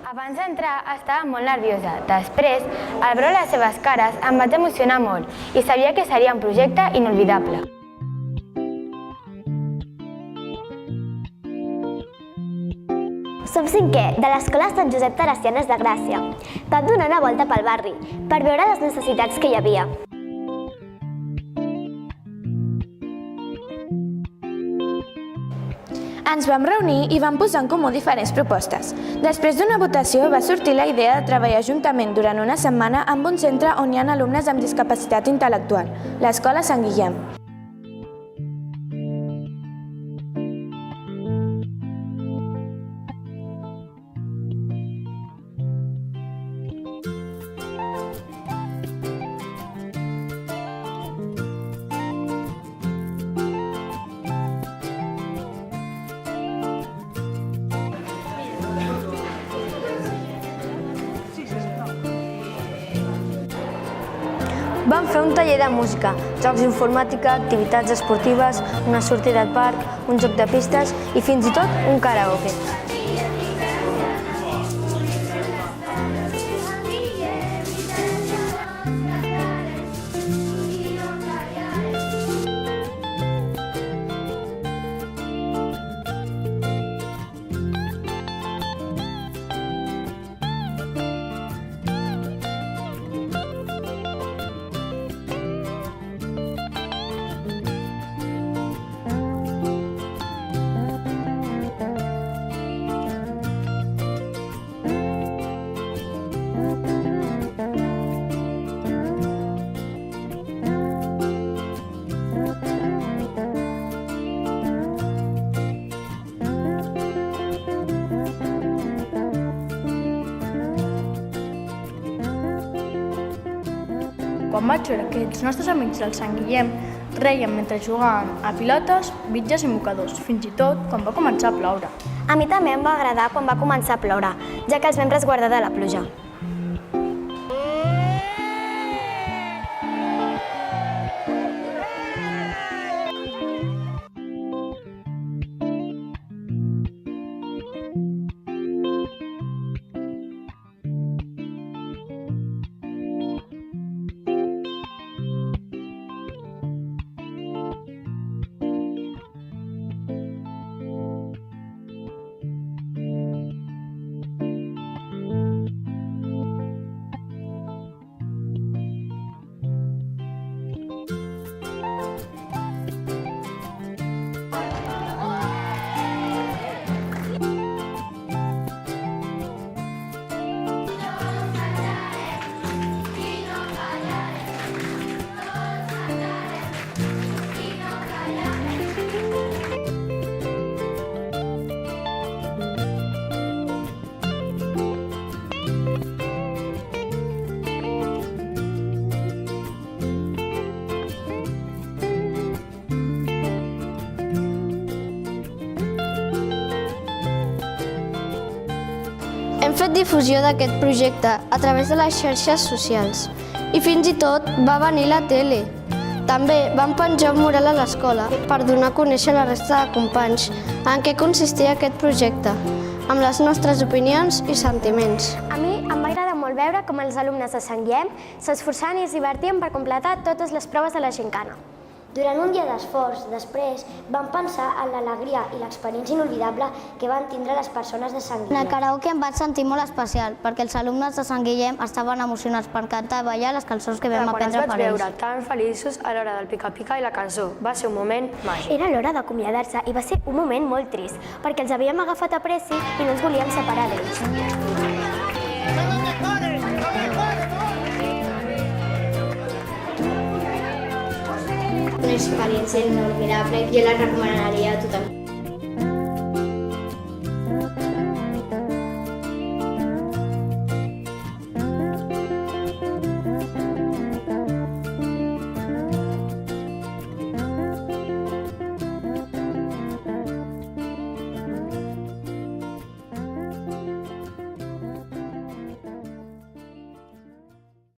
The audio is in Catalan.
Abans d'entrar estava molt nerviosa. Després, al veure les seves cares, em vaig emocionar molt i sabia que seria un projecte inolvidable. Som cinquè de l'Escola Sant Josep Teresianes de Gràcia. Vam donar una volta pel barri per veure les necessitats que hi havia. Ens vam reunir i vam posar en comú diferents propostes. Després d'una votació va sortir la idea de treballar juntament durant una setmana amb un centre on hi ha alumnes amb discapacitat intel·lectual, l'Escola Sant Guillem. Vam fer un taller de música, jocs d'informàtica, activitats esportives, una sortida al parc, un joc de pistes i fins i tot un karaoke. Quan vaig veure que els nostres amics del Sant Guillem reien mentre jugaven a pilotes, bitlles i mocadors, fins i tot quan va començar a ploure. A mi també em va agradar quan va començar a ploure, ja que els vam resguardar de la pluja. Hem fet difusió d'aquest projecte a través de les xarxes socials i fins i tot va venir la tele. També vam penjar un mural a l'escola per donar a conèixer a la resta de companys en què consistia aquest projecte, amb les nostres opinions i sentiments. A mi em va agradar molt veure com els alumnes de Sant Guillem s'esforçaven i es divertien per completar totes les proves de la gincana. Durant un dia d'esforç, després, vam pensar en l'alegria i l'experiència inolvidable que van tindre les persones de Sant Guillem. En el karaoke em vaig sentir molt especial, perquè els alumnes de Sant Guillem estaven emocionats per cantar i ballar les cançons que vam aprendre per ells. Quan els vaig veure tan feliços a l'hora del pica-pica i la cançó, va ser un moment màgic. Era l'hora d'acomiadar-se i va ser un moment molt trist, perquè els havíem agafat a pressi i no ens volíem separar d'ells. Una experiència inolvidable, jo la recomanaria a tothom.